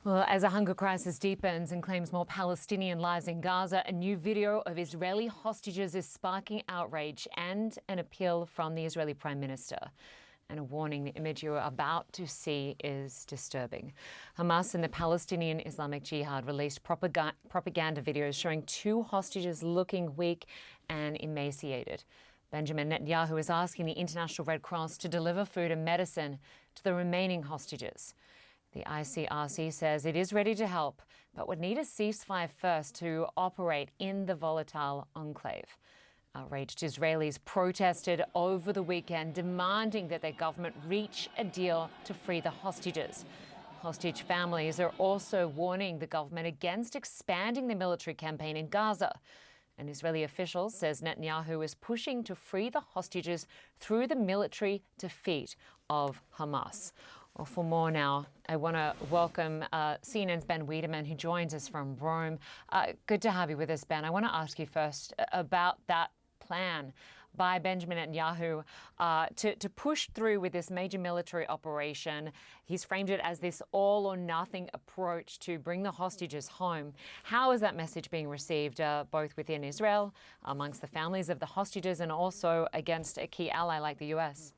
Well, as a hunger crisis deepens and claims more Palestinian lives in Gaza, a new video of Israeli hostages is sparking outrage and an appeal from the Israeli Prime Minister. And a warning: the image you are about to see is disturbing. Hamas and the Palestinian Islamic Jihad released propaganda videos showing two hostages looking weak and emaciated. Benjamin Netanyahu is asking the International Red Cross to deliver food and medicine to the remaining hostages. The ICRC says it is ready to help, but would need a ceasefire first to operate in the volatile enclave. Outraged Israelis protested over the weekend, demanding that their government reach a deal to free the hostages. Hostage families are also warning the government against expanding the military campaign in Gaza. An Israeli official says Netanyahu is pushing to free the hostages through the military defeat of Hamas. Well, for more now, I want to welcome CNN's Ben Wedeman, who joins us from Rome. Good to have you with us, Ben. I want to ask you first about that plan by Benjamin Netanyahu to push through with this major military operation. He's framed it as this all-or-nothing approach to bring the hostages home. How is that message being received both within Israel, amongst the families of the hostages, and also against a key ally like the US?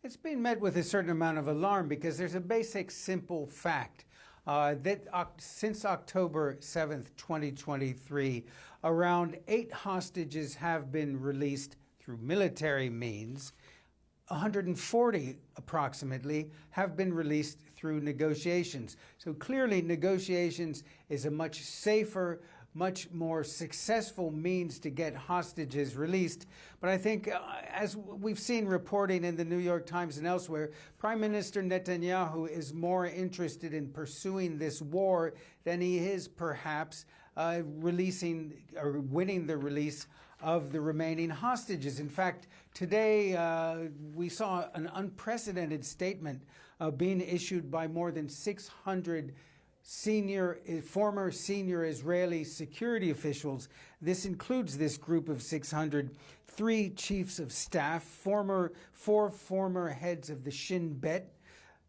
It's been met with a certain amount of alarm because there's a basic, simple fact that since October 7th, 2023, around 8 hostages have been released through military means. 140 approximately have been released through negotiations. So clearly negotiations is a much safer, much more successful means to get hostages released. But I think, as we've seen reporting in the New York Times and elsewhere, Prime Minister Netanyahu is more interested in pursuing this war than he is perhaps releasing or winning the release of the remaining hostages. In fact, today we saw an unprecedented statement being issued by more than 600 former senior Israeli security officials. This includes this group of 600, 3 chiefs of staff, 4 former heads of the Shin Bet,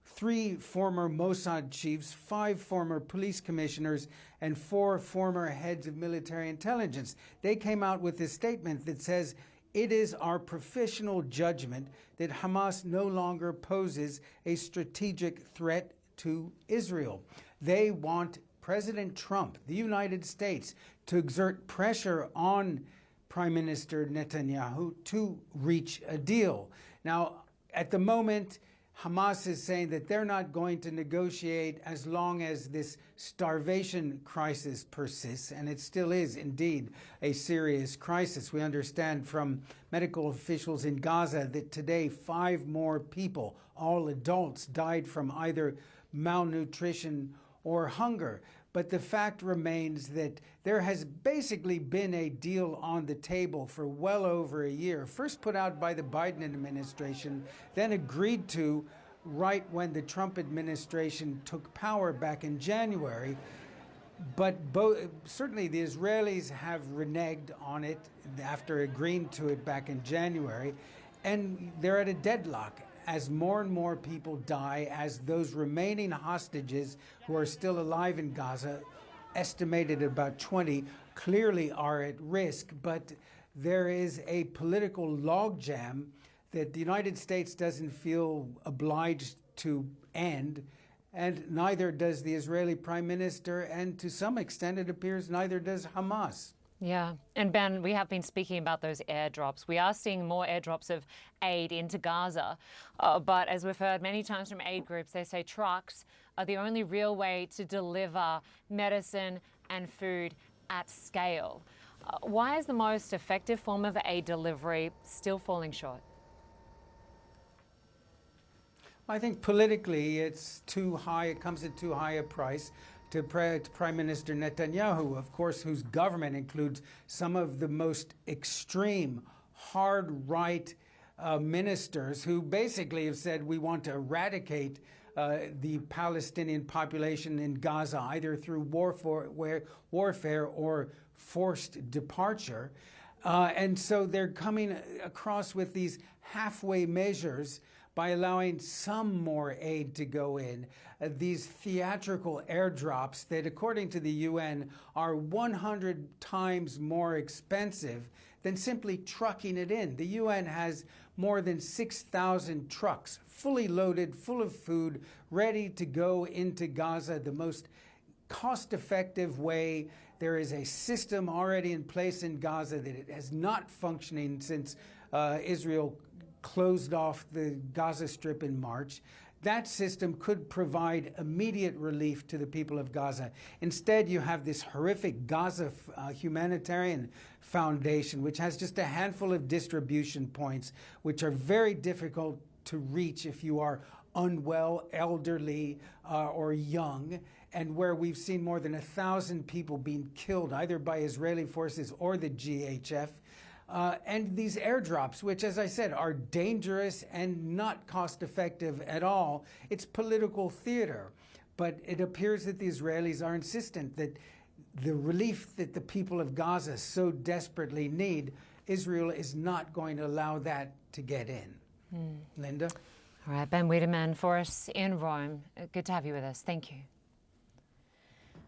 3 former Mossad chiefs, 5 former police commissioners, and 4 former heads of military intelligence. They came out with this statement that says, "It is our professional judgment that Hamas no longer poses a strategic threat to Israel." They want President Trump, the United States, to exert pressure on Prime Minister Netanyahu to reach a deal. Now, at the moment, Hamas is saying that they're not going to negotiate as long as this starvation crisis persists, and it still is indeed a serious crisis. We understand from medical officials in Gaza that today 5 more people, all adults, died from either malnutrition or hunger. But the fact remains that there has basically been a deal on the table for well over a year, first put out by the Biden administration, then agreed to right when the Trump administration took power back in January. But certainly the Israelis have reneged on it after agreeing to it back in January, and they're at a deadlock as more and more people die, as those remaining hostages who are still alive in Gaza, estimated at about 20, clearly are at risk. But there is a political logjam that the United States doesn't feel obliged to end, and neither does the Israeli Prime Minister, and to some extent it appears neither does Hamas. Yeah. And Ben, we have been speaking about those airdrops. We are seeing more airdrops of aid into Gaza. But as we've heard many times from aid groups, they say trucks are the only real way to deliver medicine and food at scale. Why is the most effective form of aid delivery still falling short? I think politically it's too high. It comes at too high a price to Prime Minister Netanyahu, of course, whose government includes some of the most extreme, hard right ministers who basically have said we want to eradicate the Palestinian population in Gaza, either through warfare or forced departure. And so they're coming across with these halfway measures. by allowing some more aid to go in. These theatrical airdrops that, according to the UN, are 100 times more expensive than simply trucking it in. The UN has more than 6,000 trucks fully loaded, full of food, ready to go into Gaza, the most cost-effective way. There is a system already in place in Gaza that it has not functioning since Israel closed off the Gaza Strip in March. That system could provide immediate relief to the people of Gaza. Instead, you have this horrific Gaza Humanitarian Foundation, which has just a handful of distribution points, which are very difficult to reach if you are unwell, elderly, or young, and where we've seen more than 1,000 people being killed either by Israeli forces or the GHF. And these airdrops, which, as I said, are dangerous and not cost-effective at all. It's political theater. But it appears that the Israelis are insistent that the relief that the people of Gaza so desperately need, Israel is not going to allow that to get in. Linda? All right, Ben Wedeman for us in Rome. Good to have you with us. Thank you.